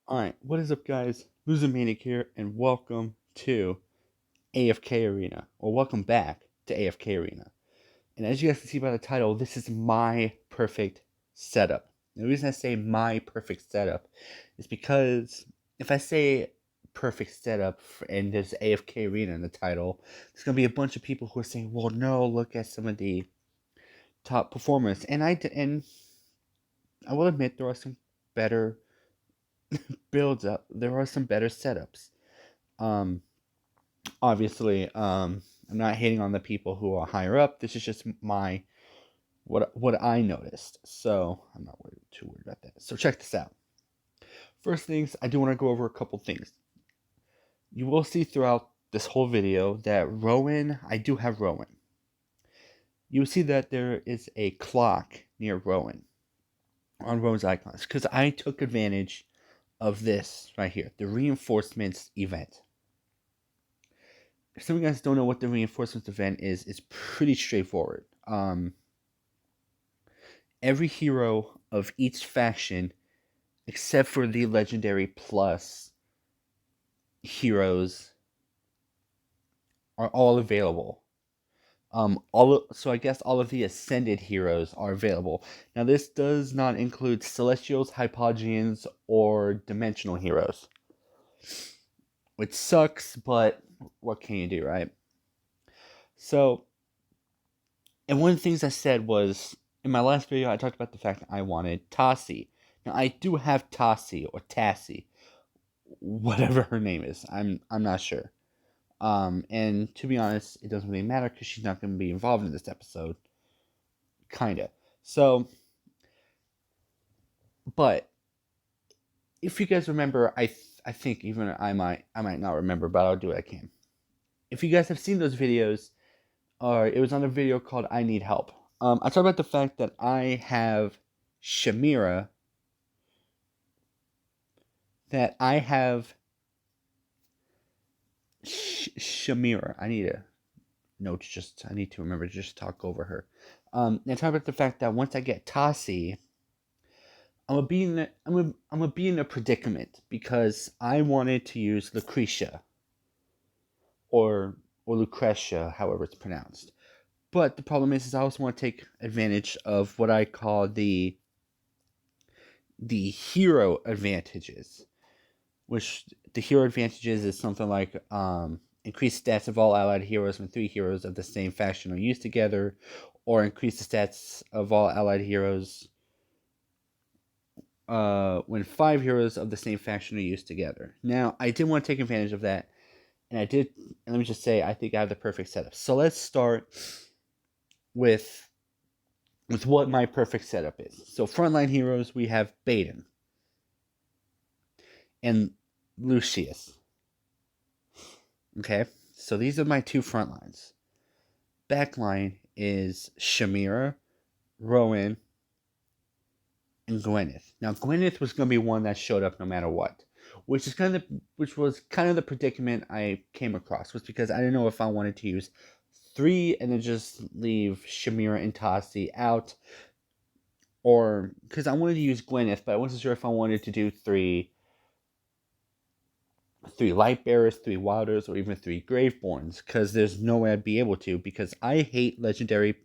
Alright, what is up guys? Loser Manic here, and welcome to AFK Arena. Or welcome back to AFK Arena. And as you guys can see by the title, this is my perfect setup. The reason I say my perfect setup is because if I say perfect setup and there's AFK Arena in the title, there's going to be a bunch of people who are saying, well, no, look at some of the top performers. And I will admit there are some better builds up. There are some better setups. Um, Obviously, I'm not hating on the people who are higher up. This is just my what I noticed. So I'm not too worried about that. So check this out. First things, I do want to go over a couple things. You will see throughout this whole video that Rowan, I do have Rowan. You will see that there is a clock near Rowan on Rowan's icons because I took advantage of this right here, the reinforcements event. If some of you guys don't know what the reinforcements event is, it's pretty straightforward. Every hero of each faction, except for the legendary plus heroes, are all available. So I guess all of the ascended heroes are available. Now this does not include celestials, hypogeans, or dimensional heroes, which sucks, but what can you do, right? So, and one of the things I said was, in my last video, I talked about the fact that I wanted Tassi. Now, I do have Tassi, or Tassie, whatever her name is. I'm not sure. And to be honest, it doesn't really matter because she's not going to be involved in this episode. Kinda. So, but if you guys remember, I think even I might not remember, but I'll do what I can. If you guys have seen those videos, or it was on a video called "I Need Help." I talked about the fact that I have Shamira. That I have Shamira. I need I need to remember to just talk over her. And talk about the fact that once I get Tassi, I'm gonna be in a predicament because I wanted to use Lucretia or Lucretia, however it's pronounced. But the problem is I also want to take advantage of what I call the hero advantages, which the hero advantages is something like increased stats of all allied heroes when 3 heroes of the same faction are used together, or increase the stats of all allied heroes when 5 heroes of the same faction are used together. Now, I did want to take advantage of that, and I did, and let me just say, I think I have the perfect setup. So let's start with what my perfect setup is. So frontline heroes, we have Baden and Lucius. Okay, so these are my 2 front lines. Backline is Shamira, Rowan, and Gwyneth. Now Gwyneth was going to be one that showed up no matter what, which was kind of the predicament I came across, was because I didn't know if I wanted to use 3 and then just leave Shamira and Tassi out, or because I wanted to use Gwyneth, but I wasn't sure if I wanted to do 3 light bearers, 3 wilders, or even 3 graveborns, because there's no way I'd be able to, because I hate legendary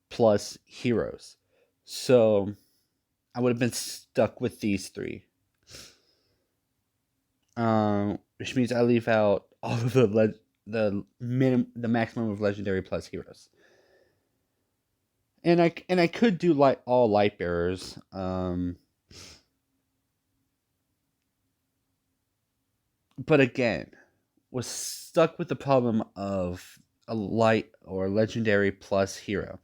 plus heroes. So I would have been stuck with these 3. Which means I leave out all of the maximum of legendary plus heroes. And I could do all light bearers. But again, was stuck with the problem of a light or legendary plus hero.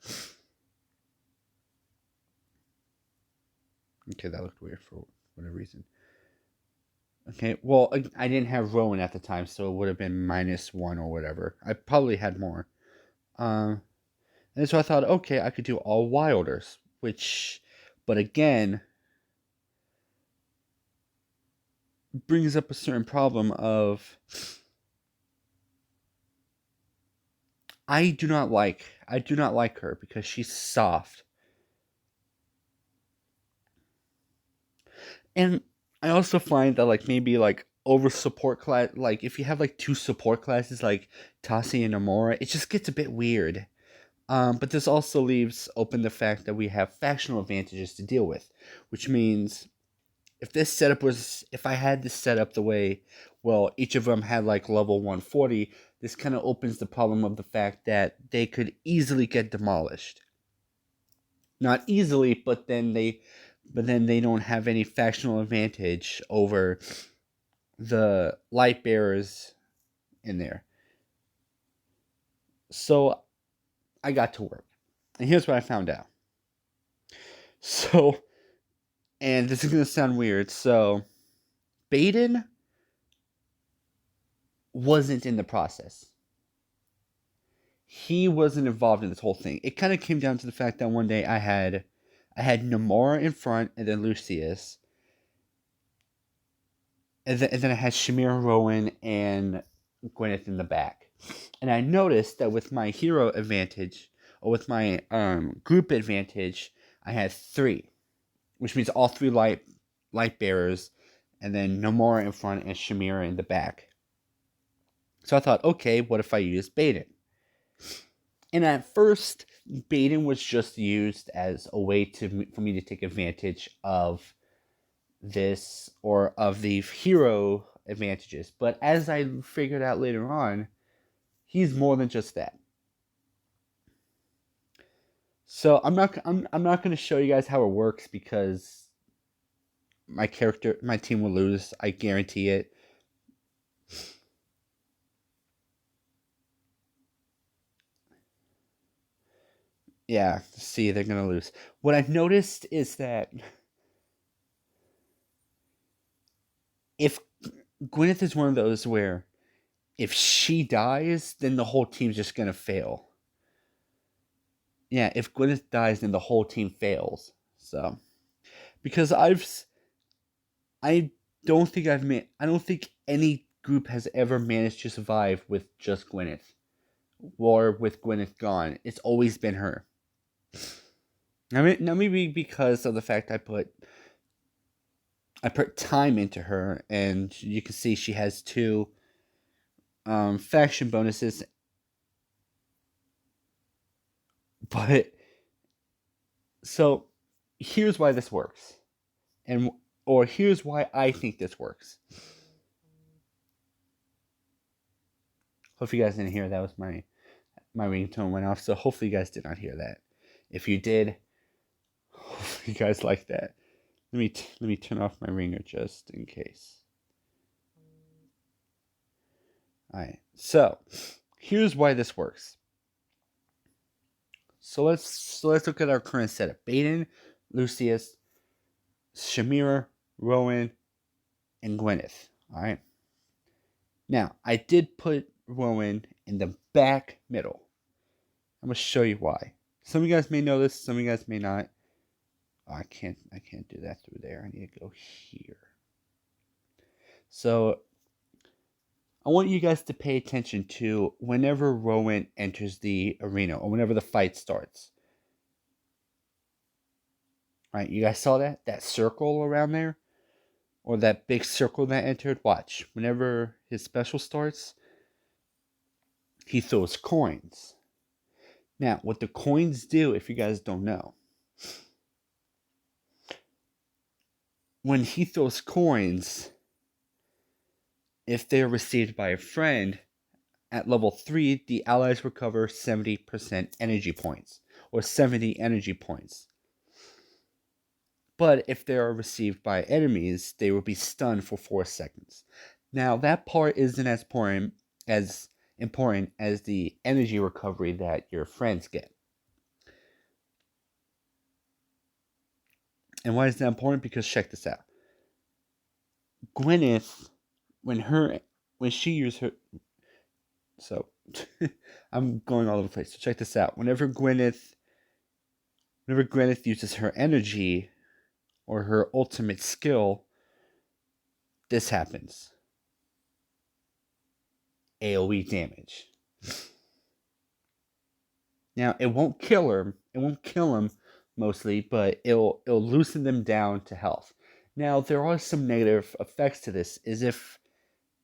Okay, that looked weird for whatever reason. Okay, well, I didn't have Rowan at the time, so it would have been -1 or whatever. I probably had more. And so I thought, okay, I could do all wilders, but again, brings up a certain problem of I do not like her because she's soft. And I also find that like maybe like over support class, like if you have like two support classes like Tasi and Nomura, it just gets a bit weird. But this also leaves open the fact that we have factional advantages to deal with, which means if I had this set up the way, well, each of them had like level 140, this kind of opens the problem of the fact that they could easily get demolished. Not easily, but then they don't have any factional advantage over the light bearers in there. So I got to work. And here's what I found out. So, and this is going to sound weird. So, Baden wasn't in the process. He wasn't involved in this whole thing. It kind of came down to the fact that one day I had Nomura in front and then Lucius. And then I had Shamir, Rowan, and Gwyneth in the back. And I noticed that with my hero advantage, or with my group advantage, I had 3. Which means all 3 light bearers, and then Nomura in front and Shamira in the back. So I thought, okay, what if I use Baden? And at first, Baden was just used as a way for me to take advantage of this, or of the hero advantages. But as I figured out later on, he's more than just that. So I'm not going to show you guys how it works because my team will lose. I guarantee it. Yeah, see, they're going to lose. What I've noticed is that if Gwyneth is one of those where if she dies, then the whole team's just going to fail. Yeah, if Gwyneth dies, then the whole team fails. So, because I don't think any group has ever managed to survive with just Gwyneth. Or with Gwyneth gone. It's always been her. Now maybe because of the fact I put time into her, and you can see she has 2 faction bonuses. But so here's why this works, or here's why I think this works. Hope you guys didn't hear that. Was my ringtone went off, so hopefully you guys did not hear that. If you did, hopefully you guys like that. Let me turn off my ringer just in case. Alright, so here's why this works. So let's look at our current setup. Baden, Lucius, Shamira, Rowan, and Gwyneth. Alright. Now, I did put Rowan in the back middle. I'm gonna show you why. Some of you guys may know this, some of you guys may not. Oh, I can't do that through there. I need to go here. So I want you guys to pay attention to whenever Rowan enters the arena, or whenever the fight starts. Right, you guys saw that? That circle around there? Or that big circle that entered? Watch. Whenever his special starts, he throws coins. Now, what the coins do, if you guys don't know, when he throws coins, if they're received by a friend, at level 3, the allies recover 70% energy points, or 70 energy points. But if they are received by enemies, they will be stunned for 4 seconds. Now, that part isn't as important as the energy recovery that your friends get. And why is that important? Because check this out. Gwyneth, when she used her... So, I'm going all over the place. So check this out. Whenever Gwyneth uses her energy, or her ultimate skill, this happens. AoE damage. Now, it won't kill her. It won't kill him mostly, but it'll loosen them down to health. Now, there are some negative effects to this, is if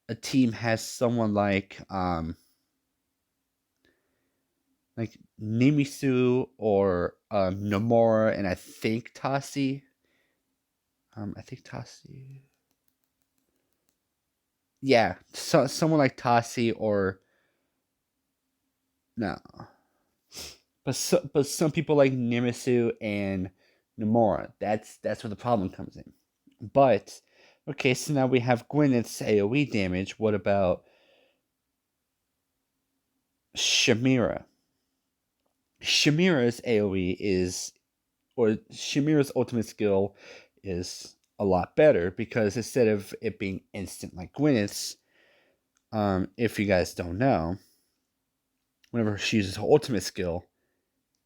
a team has someone like Nimisu or Nomura, and I think Tasi. I think Tasi. Yeah, someone like Tasi or no, but some people like Nimisu and Nomura. That's where the problem comes in. But okay, so now we have Gwyneth's AOE damage. What about Shamira? Shamira's AOE is, or Shamira's ultimate skill is a lot better because instead of it being instant like Gwyneth's, if you guys don't know, whenever she uses her ultimate skill,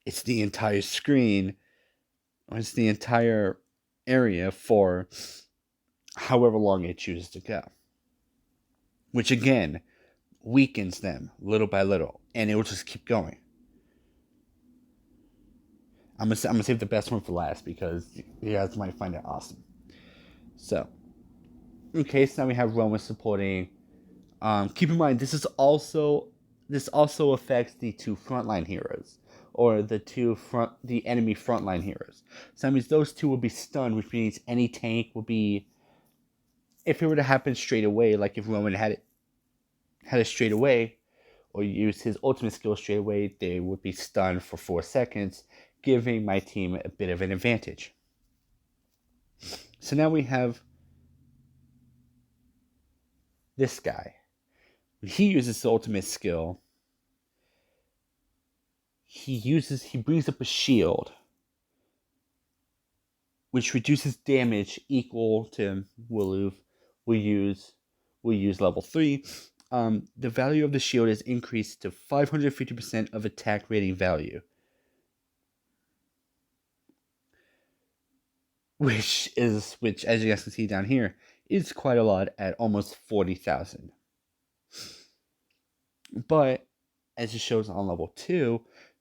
it's the entire screen, or it's the entire area for however long it chooses to go. Which again weakens them little by little, and it will just keep going. I'm gonna save the best one for last because you guys might find it awesome. So, okay, so now we have Roma supporting. Keep in mind this also affects the two frontline heroes, or the enemy frontline heroes. So that means those two will be stunned, which means any tank will be, if it were to happen straight away, like if Roman had it straight away, or used his ultimate skill straight away, they would be stunned for 4 seconds, giving my team a bit of an advantage. So now we have this guy. When he uses his ultimate skill, he brings up a shield, which reduces damage equal to We'll use level 3. The value of the shield is increased to 550% of attack rating value, which as you guys can see down here is quite a lot at almost 40,000. But as it shows on level 2,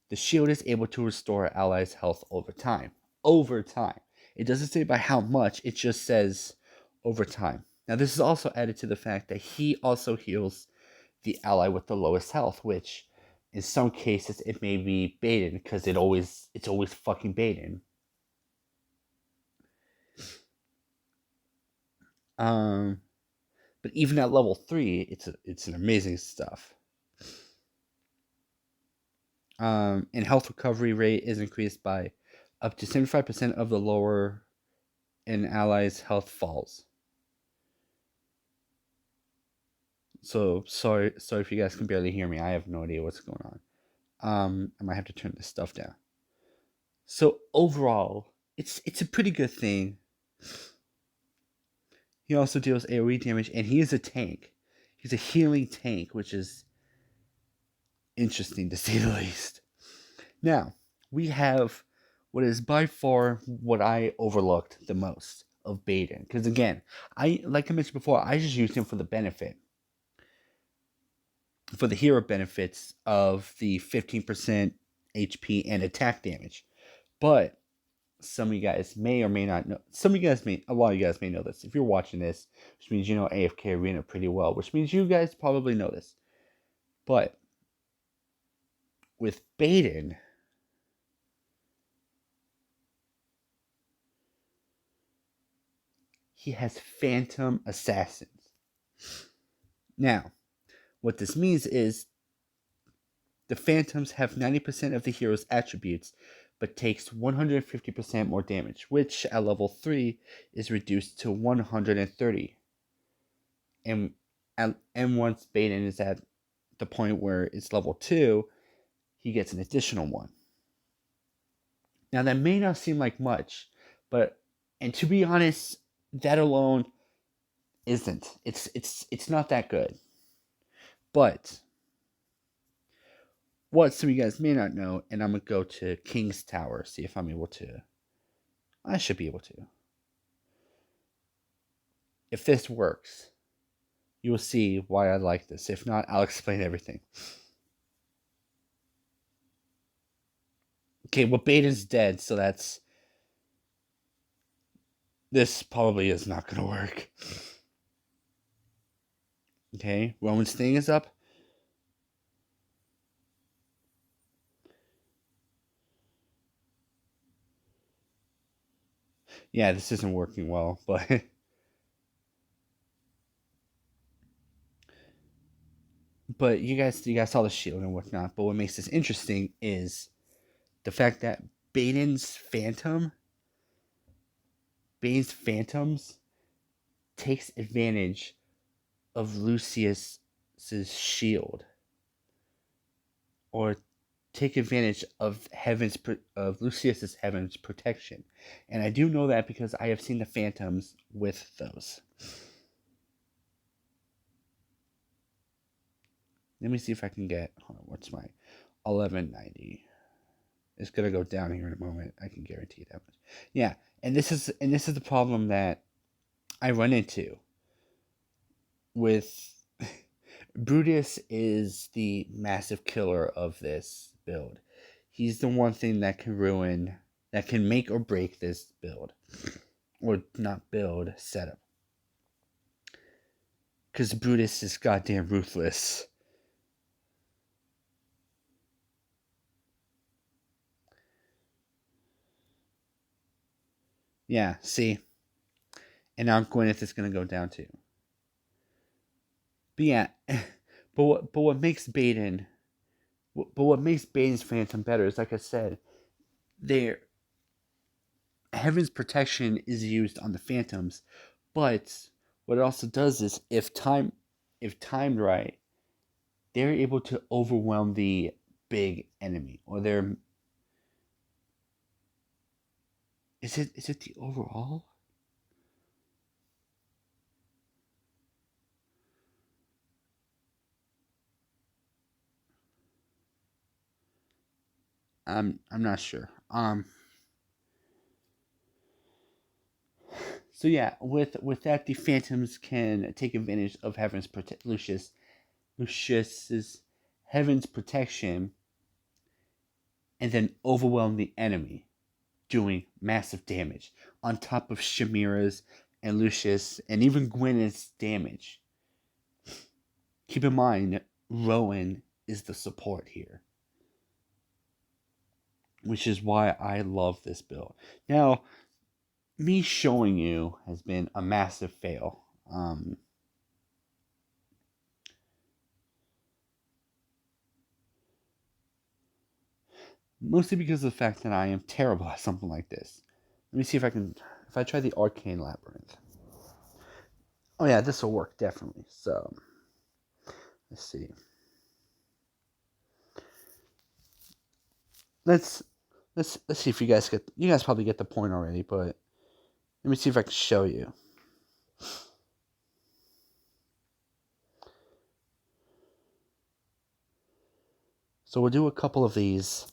the shield is able to restore allies' health over time. Over time. It doesn't say by how much, it just says over time. Now this is also added to the fact that he also heals the ally with the lowest health, which in some cases it may be Baden, because it's always fucking Baden. But even at level 3, it's an amazing stuff. And health recovery rate is increased by up to 75% of the lower an ally's health falls. So sorry if you guys can barely hear me. I have no idea what's going on. I might have to turn this stuff down. So overall, it's a pretty good thing. He also deals AoE damage, and he is a tank. He's a healing tank, which is interesting to say the least. Now, we have what is by far what I overlooked the most of Baden. Because again, like I mentioned before, I just used him for the benefit. For the hero benefits of the 15% HP and attack damage. But some of you guys may or may not know. A lot of you guys may know this. If you're watching this, which means you know AFK Arena pretty well, which means you guys probably know this. But with Baden, he has Phantom Assassins. Now, what this means is the Phantoms have 90% of the hero's attributes, but takes 150% more damage, which at level 3 is reduced to 130. And once Baden is at the point where it's level 2, he gets an additional one. Now that may not seem like much, and to be honest, that alone isn't. It's not that good. But what some of you guys may not know, and I'm gonna go to King's Tower, see if I'm able to. I should be able to. If this works, you will see why I like this. If not, I'll explain everything. Okay, well, Baden's dead, so that's This probably is not going to work. Okay, Roman's thing is up. Yeah, this isn't working well, but but you guys saw the shield and whatnot. But what makes this interesting is the fact that Baden's phantoms takes advantage of Lucius's shield, or take advantage of Lucius's heaven's protection. And I do know that because I have seen the phantoms with those. Let me see if I can get, hold on, what's my 1190? It's gonna go down here in a moment. I can guarantee that much. Yeah, and this is the problem that I run into with Brutus. Is the massive killer of this build. He's the one thing that can make or break this build, or not build, setup. Because Brutus is goddamn ruthless. Yeah, see? And now Gwyneth is going to go down too. But yeah, but what makes Baden's Phantom better is, like I said, their Heaven's protection is used on the Phantoms, but what it also does is if timed right, they're able to overwhelm the big enemy, or they're is it the overall? I'm not sure. So yeah, with that, the Phantoms can take advantage of Lucius's Heaven's protection, and then overwhelm the enemy, doing massive damage on top of Shamira's and Lucius and even Gwyneth's damage. Keep in mind, Rowan is the support here, which is why I love this build. Now, me showing you has been a massive fail. Mostly because of the fact that I am terrible at something like this. Let me see if I try the Arcane Labyrinth. Oh yeah, this will work definitely. So, let's see. Let's see if you guys probably get the point already, but let me see if I can show you. So we'll do a couple of these.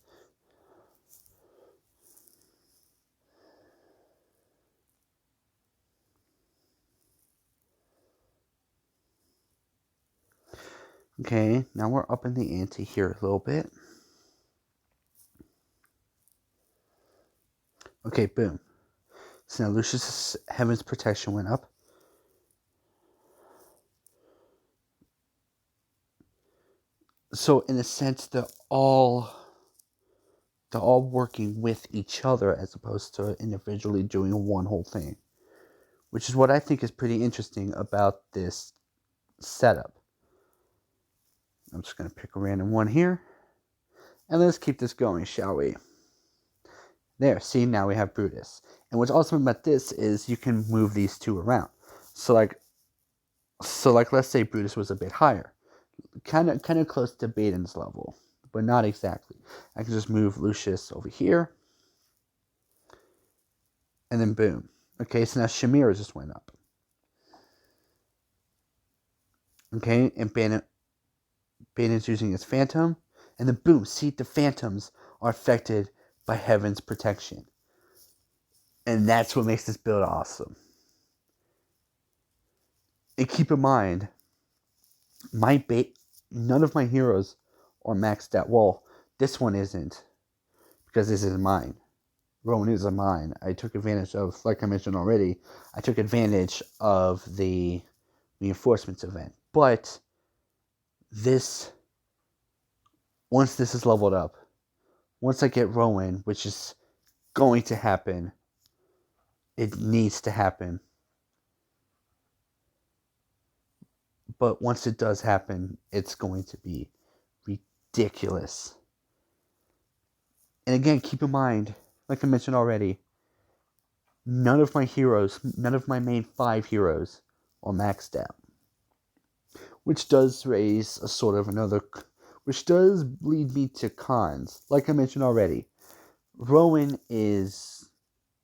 Okay, now we're up in the ante here a little bit. Okay, boom. So now Lucius' Heaven's protection went up. So in a sense, they're all working with each other as opposed to individually doing one whole thing, which is what I think is pretty interesting about this setup. I'm just going to pick a random one here, and let's keep this going, shall we? There, see, now we have Brutus. And what's awesome about this is you can move these two around. So like let's say Brutus was a bit higher, kind of close to Baden's level, but not exactly. I can just move Lucius over here, and then boom. Okay, so now Shamira just went up. Okay, and Baden's using his Phantom, and then boom, see, the Phantoms are affected by Heaven's protection. And that's what makes this build awesome. And keep in mind, none of my heroes are maxed out. Well, this one isn't, because this is mine. Rowan is a mine. I took advantage of, like I mentioned already, I took advantage of the reinforcements event. But this, once this is leveled up, once I get Rowan, which is going to happen, it needs to happen. But once it does happen, it's going to be ridiculous. And again, keep in mind, like I mentioned already, none of my main 5 heroes are maxed out. Which does raise a sort of another, which does lead me to cons. Like I mentioned already, Rowan is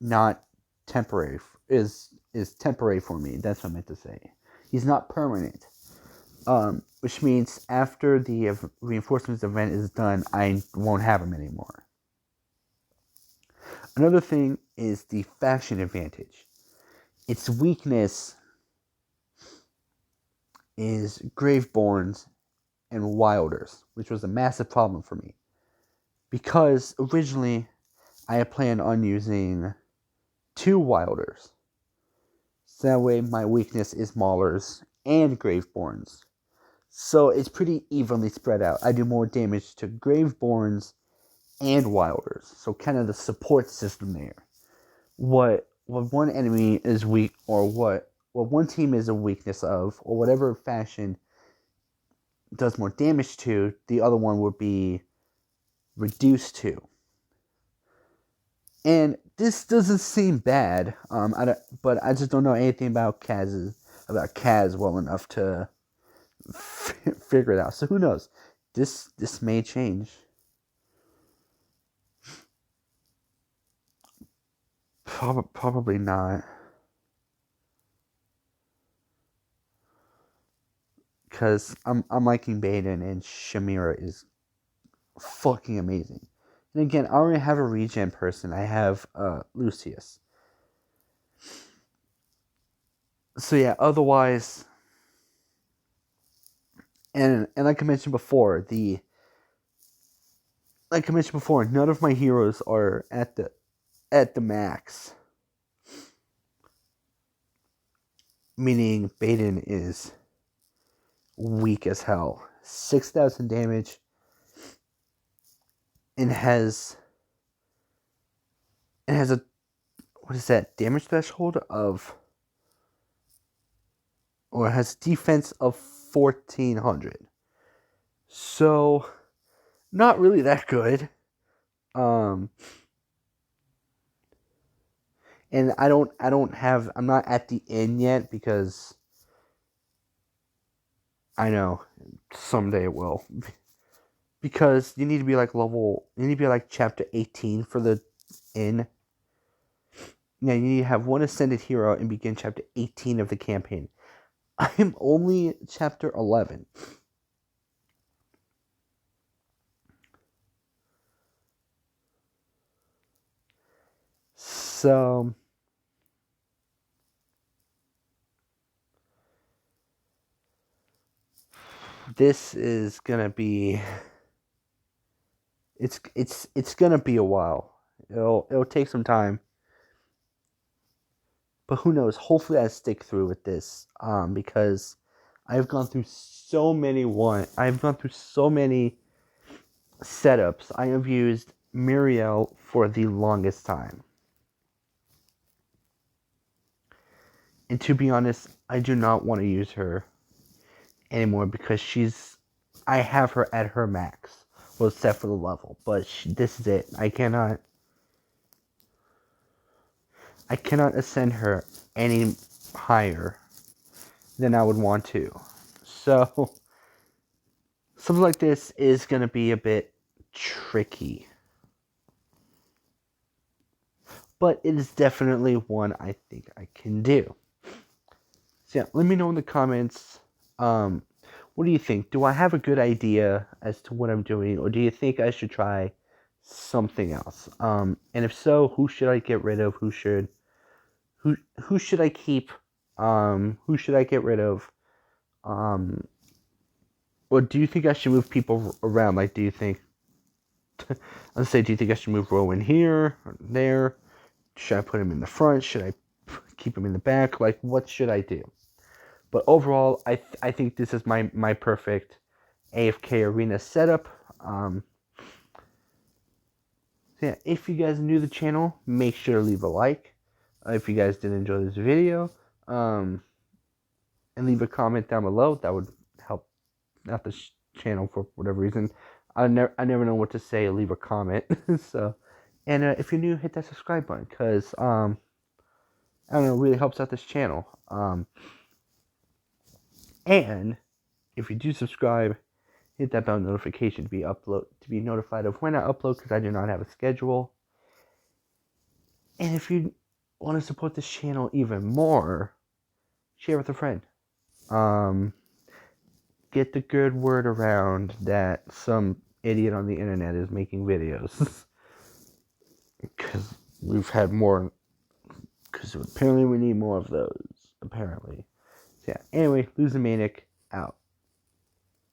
not temporary, is temporary for me. That's what I meant to say. He's not permanent. Which means after the reinforcements event is done, I won't have him anymore. Another thing is the faction advantage. Its weakness is Graveborns and Wilders, which was a massive problem for me. Because originally I had planned on using 2 Wilders. So that way my weakness is Maulers and Graveborns. So it's pretty evenly spread out. I do more damage to Graveborns and Wilders. So kind of the support system there. What one enemy is weak, or what one team is a weakness of, or whatever faction does more damage to, the other one would be reduced to. And this doesn't seem bad, but I just don't know anything about Kaz well enough to figure it out. So who knows? This may change. Probably not. Because I'm liking Baden, and Shamira is fucking amazing. And again, I already have a regen person. I have Lucius. So yeah, otherwise, and like I mentioned before, none of my heroes are at the max. Meaning Baden is weak as hell. 6,000 damage, and has a, what is that, damage threshold of, or has defense of 1,400. So not really that good. And I'm not at the end yet, because I know someday it will. Because you need to be like chapter 18 for the inn. Yeah, you need to have one ascended hero and begin chapter 18 of the campaign. I'm only chapter 11. So this is gonna be, it's gonna be a while. It'll take some time, but who knows? Hopefully I stick through with this, because I've gone through so many setups. I have used Muriel for the longest time, and to be honest, I do not want to use her anymore, because I have her at her max. Well, except for the level, but this is it. I cannot ascend her any higher than I would want to. So something like this is going to be a bit tricky. But it is definitely one I think I can do. So yeah, let me know in the comments, what do you think? Do I have a good idea as to what I'm doing, or do you think I should try something else? And if so, who should I get rid of? Who should I keep? Who should I get rid of? Or do you think I should move people around? Like, do you think Let's say, do you think I should move Rowan here or there? Should I put him in the front? Should I keep him in the back? Like, what should I do? But overall, I think this is my perfect AFK Arena setup. So yeah, if you guys are new to the channel, make sure to leave a like. If you guys did enjoy this video, and leave a comment down below. That would help out the channel for whatever reason. I never know what to say. Leave a comment. So, and if you're new, hit that subscribe button, because I don't know, it really helps out this channel. And if you do subscribe, hit that bell notification to be notified of when I upload, because I do not have a schedule. And if you want to support this channel even more, share with a friend. Get the good word around that some idiot on the internet is making videos. Because we've had more. Because apparently we need more of those. Apparently. So yeah. Anyway, Losing Manic out.